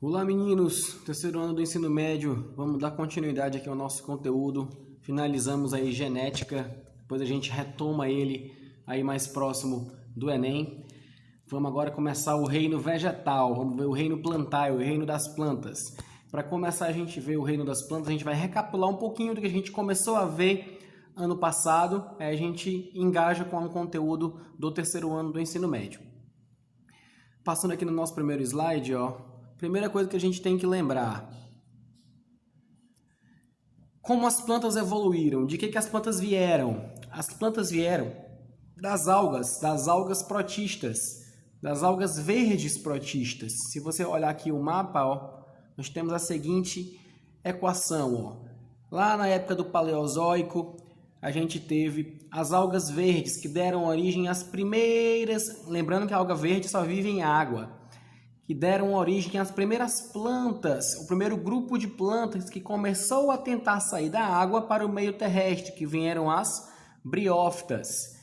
Olá meninos, terceiro ano do ensino médio, vamos dar continuidade aqui ao nosso conteúdo, finalizamos aí genética, depois a gente retoma ele aí mais próximo do Enem. Vamos agora começar o reino vegetal, vamos ver o reino plantário, o reino das plantas. Para começar a gente ver o reino das plantas, a gente vai recapitular um pouquinho do que a gente começou a ver ano passado, a gente engaja com o conteúdo do terceiro ano do ensino médio. Passando aqui no nosso primeiro slide, ó. Primeira coisa que a gente tem que lembrar, como as plantas evoluíram, de que as plantas vieram? As plantas vieram das algas protistas, das algas verdes protistas. Se você olhar aqui o mapa, ó, nós temos a seguinte equação. Ó. Lá na época do Paleozoico, a gente teve as algas verdes que deram origem às primeiras, lembrando que a alga verde só vive em água, que deram origem às primeiras plantas, o primeiro grupo de plantas que começou a tentar sair da água para o meio terrestre, que vieram as briófitas.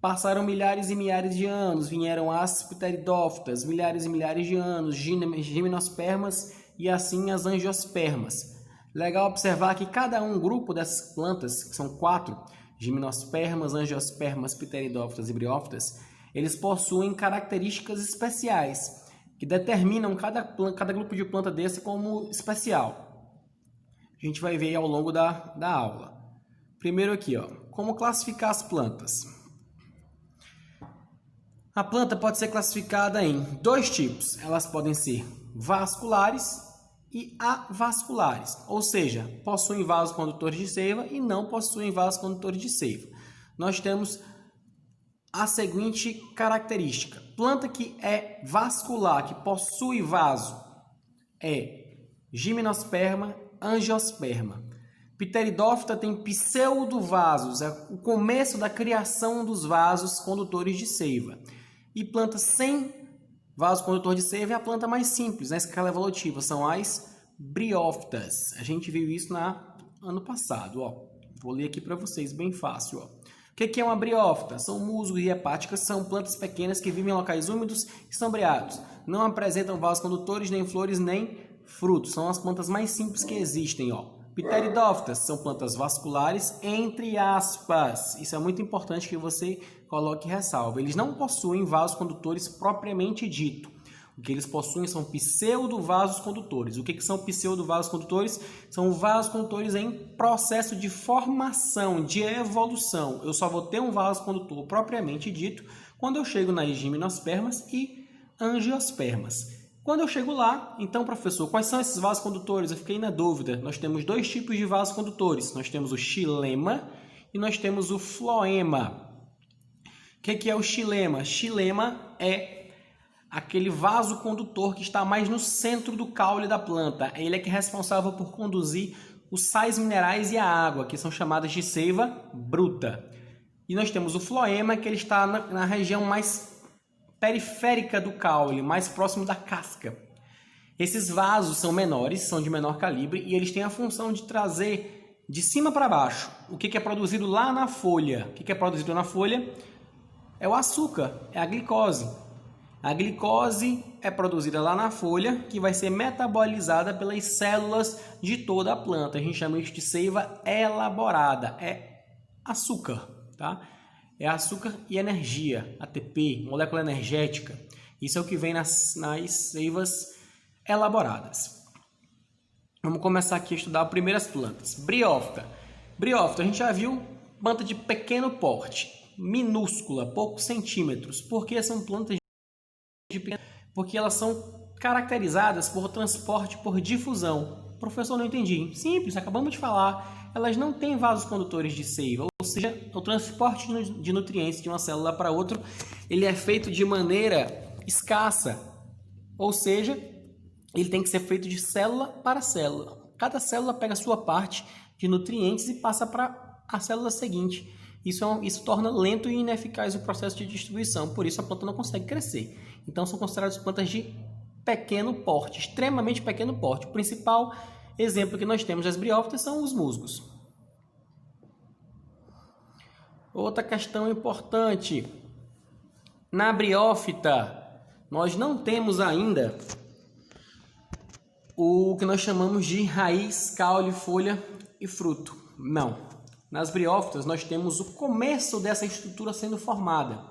Passaram milhares e milhares de anos, vieram as pteridófitas, milhares e milhares de anos, gimnospermas e assim as angiospermas. Legal observar que cada grupo dessas plantas, que são 4, gimnospermas, angiospermas, pteridófitas e briófitas, eles possuem características especiais que determinam cada grupo de planta desse como especial. A gente vai ver ao longo da aula. Primeiro aqui, ó, como classificar as plantas. A planta pode ser classificada em 2 tipos. Elas podem ser vasculares e avasculares, ou seja, possuem vasos condutores de seiva e não possuem vasos condutores de seiva. Nós temos a seguinte característica: planta que é vascular, que possui vaso, é gimnosperma, angiosperma. Pteridófita tem pseudovasos, é o começo da criação dos vasos condutores de seiva. E planta sem vaso condutor de seiva é a planta mais simples, na escala evolutiva, são as briófitas. A gente viu isso ano passado, ó. Vou ler aqui para vocês, bem fácil, ó. O que é uma briófita? São musgos e hepáticas, são plantas pequenas que vivem em locais úmidos e sombreados. Não apresentam vasos condutores, nem flores, nem frutos. São as plantas mais simples que existem. Ó. Pteridófitas são plantas vasculares, entre aspas. Isso é muito importante que você coloque e ressalve. Eles não possuem vasos condutores propriamente dito. O que eles possuem são pseudovasos condutores. O que são pseudovasos condutores? São vasos condutores em processo de formação, de evolução. Eu só vou ter um vaso condutor propriamente dito quando eu chego nas gimnospermas e angiospermas. Quando eu chego lá, então, professor, quais são esses vasos condutores? Eu fiquei na dúvida. Nós temos 2 tipos de vasos condutores. Nós temos o xilema e nós temos o floema. O que é o xilema? Xilema é aquele vaso condutor que está mais no centro do caule da planta. Ele é que é responsável por conduzir os sais minerais e a água, que são chamadas de seiva bruta. E nós temos o floema, que ele está na região mais periférica do caule, mais próximo da casca. Esses vasos são menores, são de menor calibre, e eles têm a função de trazer de cima para baixo o que é produzido lá na folha. O que é produzido na folha? É o açúcar, é a glicose. A glicose é produzida lá na folha, que vai ser metabolizada pelas células de toda a planta. A gente chama isso de seiva elaborada. É açúcar, tá? É açúcar e energia, ATP, molécula energética. Isso é o que vem nas seivas elaboradas. Vamos começar aqui a estudar as primeiras plantas. Briófita. Briófita, a gente já viu, planta de pequeno porte, minúscula, poucos centímetros. Por que são plantas porque elas são caracterizadas por transporte por difusão. Professor, não entendi. Simples, acabamos de falar. Elas não têm vasos condutores de seiva, ou seja, o transporte de nutrientes de uma célula para outra, ele é feito de maneira escassa. Ou seja, ele tem que ser feito de célula para célula. Cada célula pega a sua parte de nutrientes e passa para a célula seguinte. Isso torna lento e ineficaz o processo de distribuição, por isso a planta não consegue crescer. Então são consideradas plantas de pequeno porte, extremamente pequeno porte. O principal exemplo que nós temos das briófitas são os musgos. Outra questão importante. Na briófita, nós não temos ainda o que nós chamamos de raiz, caule, folha e fruto. Não. Nas briófitas, nós temos o começo dessa estrutura sendo formada.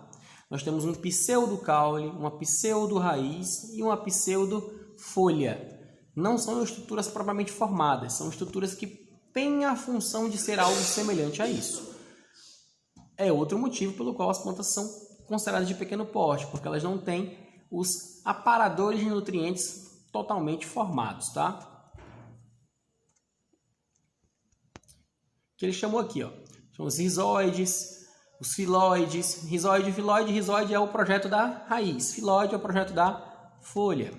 Nós temos um pseudo-caule, uma pseudo-raiz e uma pseudo-folha. Não são estruturas propriamente formadas, são estruturas que têm a função de ser algo semelhante a isso. É outro motivo pelo qual as plantas são consideradas de pequeno porte, porque elas não têm os aparadores de nutrientes totalmente formados, tá? Que ele chamou aqui, ó. São os rizoides, os filóides. Rizoide, filóide. Rizoide é o projeto da raiz. Filóide é o projeto da folha.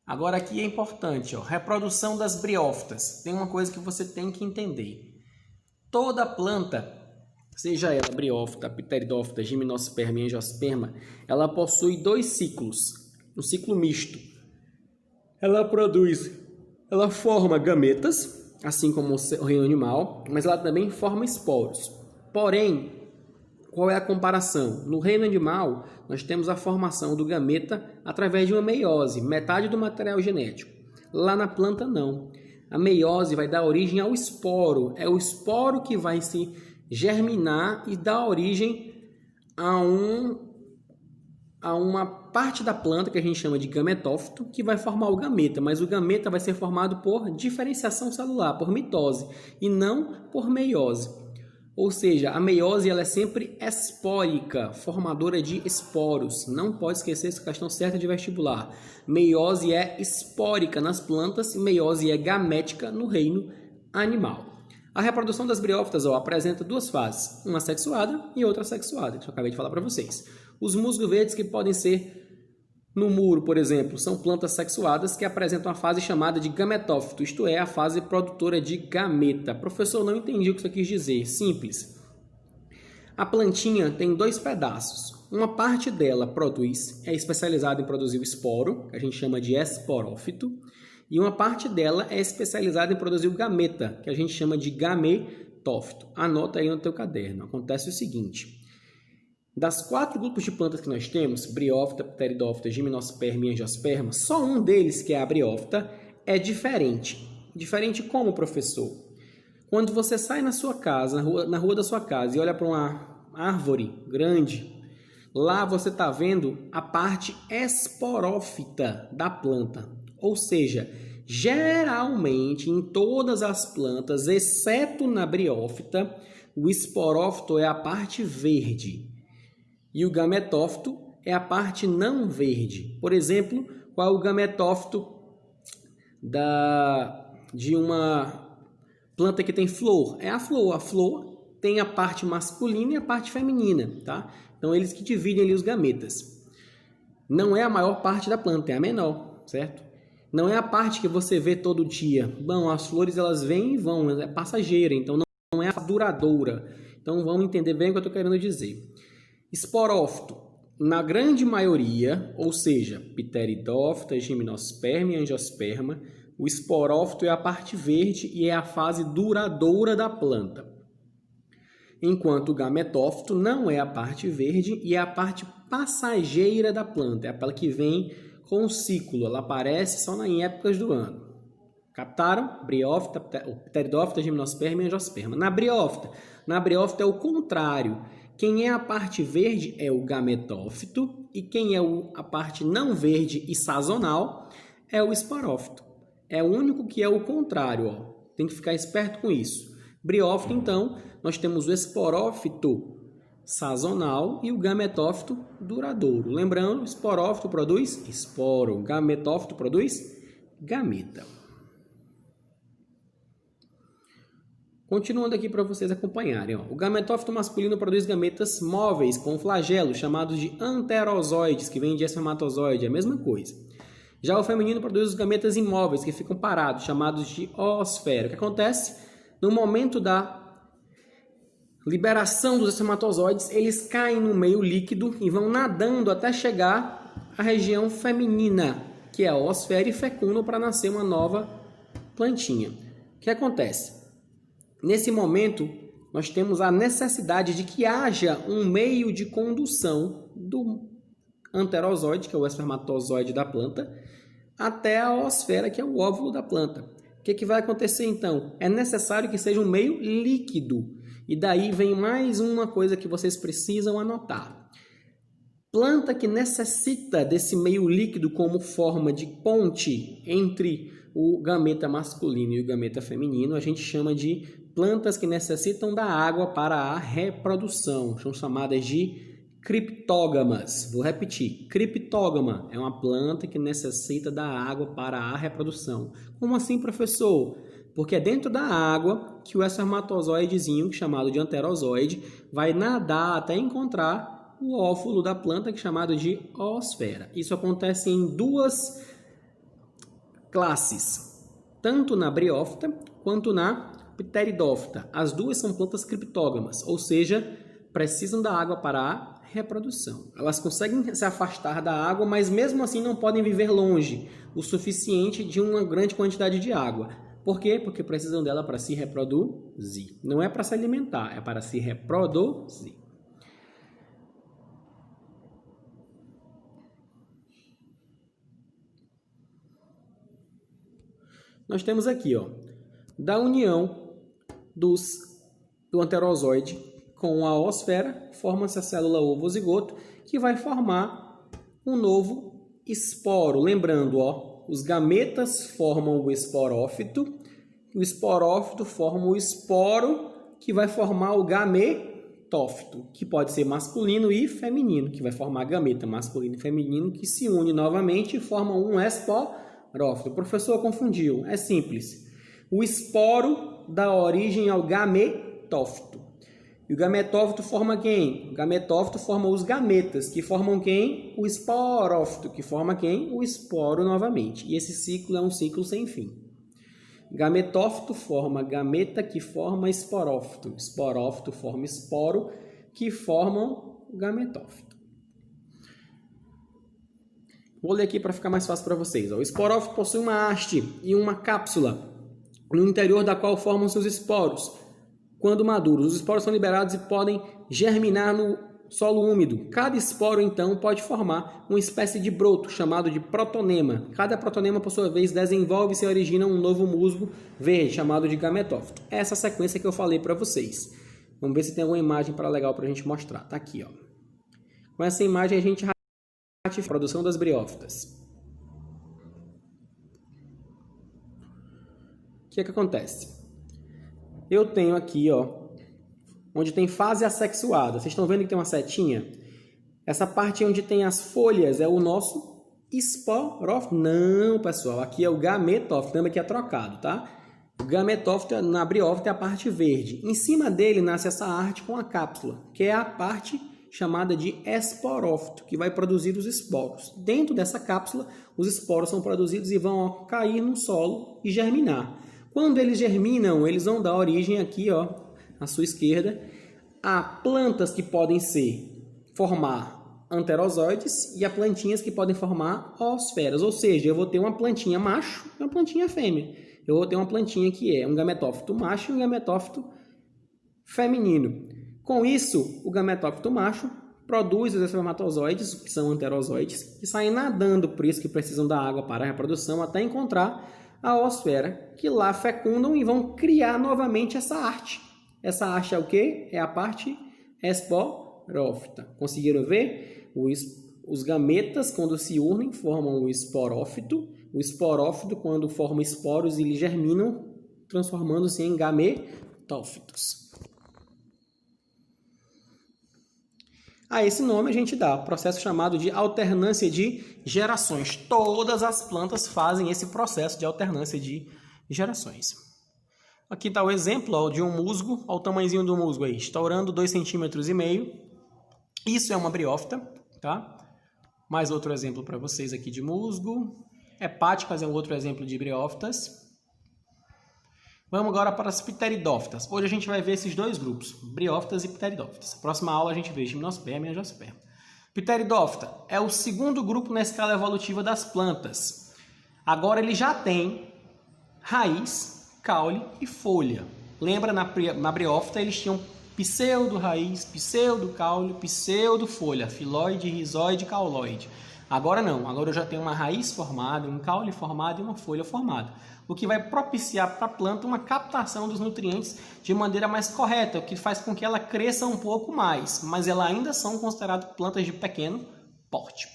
Agora aqui é importante, ó. Reprodução das briófitas. Tem uma coisa que você tem que entender. Toda planta, seja ela briófita, pteridófita, gimnosperma e angiosperma, ela possui 2 ciclos. Um ciclo misto. Ela forma gametas, assim como o reino animal, mas ela também forma esporos. Porém, qual é a comparação? No reino animal, nós temos a formação do gameta através de uma meiose, metade do material genético. Lá na planta, não. A meiose vai dar origem ao esporo. É o esporo que vai se germinar e dar origem a uma parte da planta que a gente chama de gametófito, que vai formar o gameta, mas o gameta vai ser formado por diferenciação celular, por mitose, e não por meiose. Ou seja, a meiose ela é sempre espórica, formadora de esporos. Não pode esquecer essa questão certa de vestibular. Meiose é espórica nas plantas, meiose é gamética no reino animal. A reprodução das briófitas apresenta 2 fases, uma sexuada e outra sexuada, que eu acabei de falar para vocês. Os musgos verdes que podem ser no muro, por exemplo, são plantas sexuadas que apresentam a fase chamada de gametófito, isto é, a fase produtora de gameta. Professor, não entendi o que isso quis dizer. Simples. A plantinha tem 2 pedaços. Uma parte dela é especializada em produzir o esporo, que a gente chama de esporófito, e uma parte dela é especializada em produzir o gameta, que a gente chama de gametófito. Anota aí no teu caderno. Acontece o seguinte. Das 4 grupos de plantas que nós temos, briófita, pteridófita, gimnosperma e angiosperma, só um deles, que é a briófita, é diferente. Diferente como, professor? Quando você sai na sua casa, na rua da sua casa, e olha para uma árvore grande, lá você está vendo a parte esporófita da planta. Ou seja, geralmente em todas as plantas, exceto na briófita, o esporófito é a parte verde. E o gametófito é a parte não verde. Por exemplo, qual é o gametófito de uma planta que tem flor? É a flor. A flor tem a parte masculina e a parte feminina, tá? Então, eles que dividem ali os gametas. Não é a maior parte da planta, é a menor, certo? Não é a parte que você vê todo dia. Bom, as flores elas vêm e vão, é passageira, então não é a duradoura. Então, vamos entender bem o que eu estou querendo dizer. Esporófito, na grande maioria, ou seja, pteridófita, gimnosperma e angiosperma, o esporófito é a parte verde e é a fase duradoura da planta. Enquanto o gametófito não é a parte verde e é a parte passageira da planta, é aquela que vem com o ciclo, ela aparece só em épocas do ano. Captaram? Briófita, pteridófita, gimnosperma e angiosperma. Na briófita é o contrário. Quem é a parte verde é o gametófito e quem é a parte não verde e sazonal é o esporófito. É o único que é o contrário, ó. Tem que ficar esperto com isso. Briófito, então, nós temos o esporófito sazonal e o gametófito duradouro. Lembrando, o esporófito produz esporo, o gametófito produz gameta. Continuando aqui para vocês acompanharem. Ó. O gametófito masculino produz gametas móveis com flagelos, chamados de anterozoides, que vem de espermatozoide, é a mesma coisa. Já o feminino produz os gametas imóveis, que ficam parados, chamados de oosfera. O que acontece? No momento da liberação dos espermatozoides, eles caem no meio líquido e vão nadando até chegar à região feminina, que é a oosfera, e fecundam para nascer uma nova plantinha. O que acontece? Nesse momento, nós temos a necessidade de que haja um meio de condução do anterozoide, que é o espermatozoide da planta, até a oosfera, que é o óvulo da planta. O que vai acontecer então? É necessário que seja um meio líquido. E daí vem mais uma coisa que vocês precisam anotar. Planta que necessita desse meio líquido como forma de ponte entre o gameta masculino e o gameta feminino, a gente chama de plantas que necessitam da água para a reprodução. São chamadas de criptógamas. Vou repetir. Criptógama é uma planta que necessita da água para a reprodução. Como assim, professor? Porque é dentro da água que o espermatozoidezinho, chamado de anterozoide, vai nadar até encontrar o óvulo da planta, que é chamado de oosfera. Isso acontece em duas classes, tanto na briófita quanto na pteridófita. As duas são plantas criptógamas, ou seja, precisam da água para a reprodução. Elas conseguem se afastar da água, mas mesmo assim não podem viver longe o suficiente de uma grande quantidade de água. Por quê? Porque precisam dela para se reproduzir. Não é para se alimentar, é para se reproduzir. Nós temos aqui, da união do anterozoide com a oosfera, forma-se a célula ovozigoto, que vai formar um novo esporo. Lembrando, os gametas formam o esporófito, o esporófito forma o esporo, que vai formar o gametófito, que pode ser masculino e feminino, que vai formar gameta masculino e feminino, que se une novamente e formam um esporófito. O professor confundiu. É simples. O esporo dá origem ao gametófito. E o gametófito forma quem? O gametófito forma os gametas, que formam quem? O esporófito, que forma quem? O esporo novamente. E esse ciclo é um ciclo sem fim. Gametófito forma gameta, que forma esporófito. Esporófito forma esporo, que formam o gametófito. Vou ler aqui para ficar mais fácil para vocês. O esporófito possui uma haste e uma cápsula, no interior da qual formam seus esporos. Quando maduros, os esporos são liberados e podem germinar no solo úmido. Cada esporo, então, pode formar uma espécie de broto, chamado de protonema. Cada protonema, por sua vez, desenvolve-se e origina um novo musgo verde, chamado de gametófito. Essa é a sequência que eu falei para vocês. Vamos ver se tem alguma imagem legal para a gente mostrar. Tá aqui, Com essa imagem, a gente a produção das briófitas. O que acontece? Eu tenho aqui, onde tem fase assexuada. Vocês estão vendo que tem uma setinha? Essa parte onde tem as folhas é o nosso esporófito. Não, pessoal, aqui é o gametófito. Lembra que é trocado, tá? O gametófito na briófita é a parte verde. Em cima dele nasce essa arte com a cápsula, que é a parte chamada de esporófito, que vai produzir os esporos. Dentro dessa cápsula, os esporos são produzidos e vão cair no solo e germinar. Quando eles germinam, eles vão dar origem aqui, à sua esquerda, a plantas que podem formar anterozoides e a plantinhas que podem formar oosferas. Ou seja, eu vou ter uma plantinha macho e uma plantinha fêmea. Eu vou ter uma plantinha que é um gametófito macho e um gametófito feminino. Com isso, o gametófito macho produz os espermatozoides, que são anterozoides, que saem nadando, por isso que precisam da água para a reprodução, até encontrar a oosfera, que lá fecundam e vão criar novamente essa arte. Essa arte é o quê? É a parte esporófita. Conseguiram ver? Os gametas, quando se unem, formam o esporófito. O esporófito, quando forma esporos, eles germinam, transformando-se em gametófitos. A esse nome a gente dá processo chamado de alternância de gerações. Todas as plantas fazem esse processo de alternância de gerações. Aqui está o exemplo de um musgo. Olha o tamanhozinho do musgo aí, estourando 2,5 cm. Isso é uma briófita, tá? Mais outro exemplo para vocês aqui de musgo. Hepáticas é um outro exemplo de briófitas. Vamos agora para as pteridófitas. Hoje a gente vai ver esses dois grupos, briófitas e pteridófitas. Na próxima aula a gente vê gimnosperma e angiosperma. Pteridófita é o segundo grupo na escala evolutiva das plantas. Agora ele já tem raiz, caule e folha. Lembra, na briófita eles tinham Pseudo-raiz, pseudo-caule, pseudo-folha, filóide, rizóide, cauloide. Agora não, agora eu já tenho uma raiz formada, um caule formado e uma folha formada, o que vai propiciar para a planta uma captação dos nutrientes de maneira mais correta, o que faz com que ela cresça um pouco mais, mas elas ainda são consideradas plantas de pequeno porte.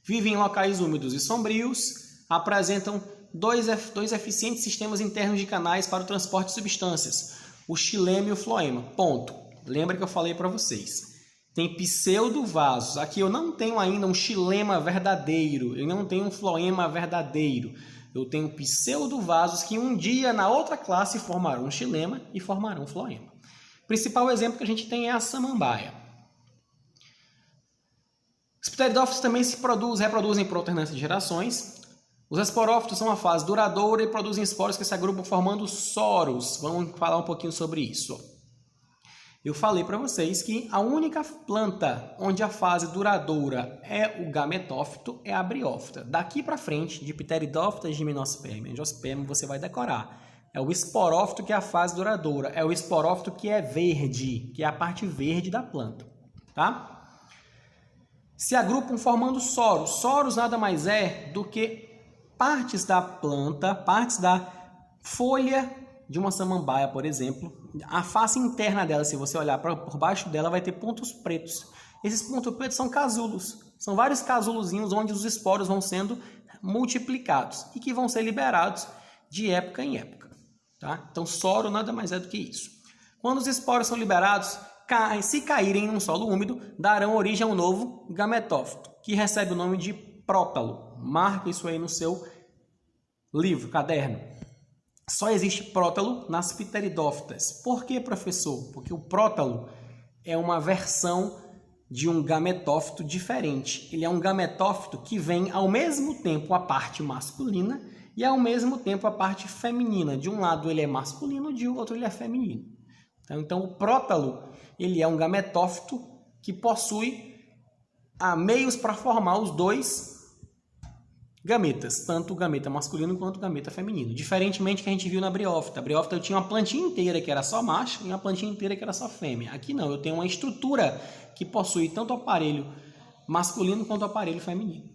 Vivem em locais úmidos e sombrios, apresentam dois eficientes sistemas internos de canais para o transporte de substâncias, o xilema e o floema. Ponto. Lembra que eu falei para vocês. Tem pseudovasos. Aqui eu não tenho ainda um xilema verdadeiro, eu não tenho um floema verdadeiro. Eu tenho pseudovasos que um dia na outra classe formarão um xilema e formarão um floema. O principal exemplo que a gente tem é a samambaia. Os pteridófitos também se reproduzem por alternância de gerações. Os esporófitos são uma fase duradoura e produzem esporos que se agrupam formando soros. Vamos falar um pouquinho sobre isso. Eu falei para vocês que a única planta onde a fase duradoura é o gametófito é a briófita. Daqui para frente, de pteridófita, gimnosperma e angiosperma, você vai decorar. É o esporófito que é a fase duradoura. É o esporófito que é verde, que é a parte verde da planta. Tá? Se agrupam formando soros. Soros nada mais é do que partes da planta, partes da folha de uma samambaia, por exemplo. A face interna dela, se você olhar por baixo dela, vai ter pontos pretos. Esses pontos pretos são casulos. São vários casulozinhos onde os esporos vão sendo multiplicados e que vão ser liberados de época em época. Tá? Então, soro nada mais é do que isso. Quando os esporos são liberados, se caírem em um solo úmido, darão origem a um novo gametófito, que recebe o nome de prótalo. Marca isso aí no seu livro, caderno. Só existe prótalo nas pteridófitas. Por que, professor? Porque o prótalo é uma versão de um gametófito diferente. Ele é um gametófito que vem ao mesmo tempo a parte masculina e ao mesmo tempo a parte feminina. De um lado ele é masculino, de outro ele é feminino. Então o prótalo ele é um gametófito que possui meios para formar os dois gametas, tanto o gameta masculino quanto o gameta feminino. Diferentemente do que a gente viu na briófita. A briófita eu tinha uma plantinha inteira que era só macho e uma plantinha inteira que era só fêmea. Aqui não, eu tenho uma estrutura que possui tanto o aparelho masculino quanto o aparelho feminino.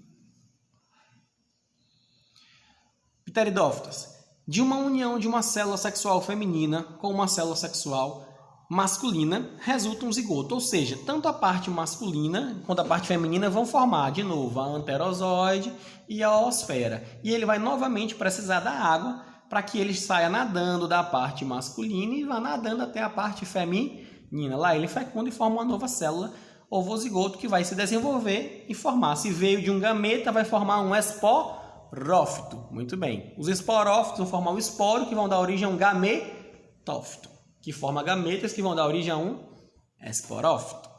Pteridófitas. De uma união de uma célula sexual feminina com uma célula sexual masculina, resulta um zigoto. Ou seja, tanto a parte masculina quanto a parte feminina vão formar de novo a anterozoide e a oosfera. E ele vai novamente precisar da água para que ele saia nadando da parte masculina e vá nadando até a parte feminina. Lá ele fecunda e forma uma nova célula ovozigoto que vai se desenvolver e formar. Se veio de um gameta, vai formar um esporófito. Muito bem. Os esporófitos vão formar um esporo que vão dar origem a um gametófito, que forma gametas que vão dar origem a um esporófito.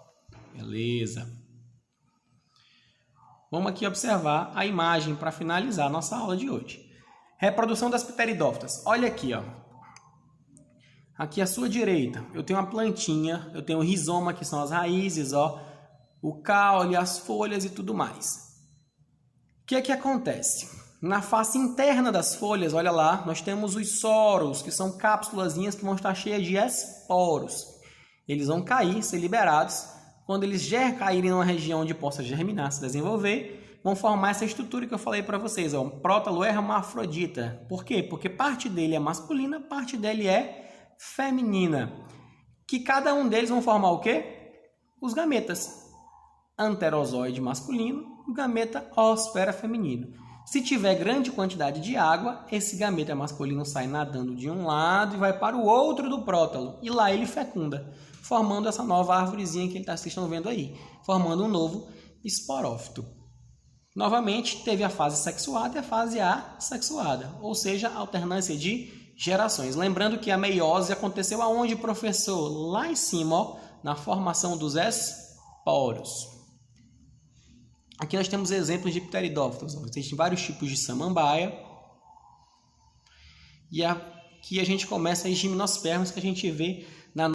Beleza. Vamos aqui observar a imagem para finalizar a nossa aula de hoje. Reprodução das pteridófitas. Olha aqui, ó. Aqui à sua direita, eu tenho uma plantinha, eu tenho o rizoma, que são as raízes, ó, o caule, as folhas e tudo mais. O que é que acontece? Na face interna das folhas, olha lá, nós temos os soros, que são cápsulazinhas que vão estar cheias de esporos. Eles vão cair, ser liberados. Quando eles já caírem numa região onde possa germinar, se desenvolver, vão formar essa estrutura que eu falei para vocês, ó, um prótalo hermafrodita. Por quê? Porque parte dele é masculina, parte dele é feminina. Que cada um deles vão formar o quê? Os gametas. Anterozoide masculino, o gameta oosfera feminino. Se tiver grande quantidade de água, esse gameta masculino sai nadando de um lado e vai para o outro do prótalo. E lá ele fecunda, formando essa nova árvorezinha que vocês estão vendo aí, formando um novo esporófito. Novamente, teve a fase sexuada e a fase assexuada, ou seja, a alternância de gerações. Lembrando que a meiose aconteceu aonde, professor? Lá em cima, ó, na formação dos esporos. Aqui nós temos exemplos de pteridófitos. Existem vários tipos de samambaia. E aqui a gente começa as gimnospermas, que a gente vê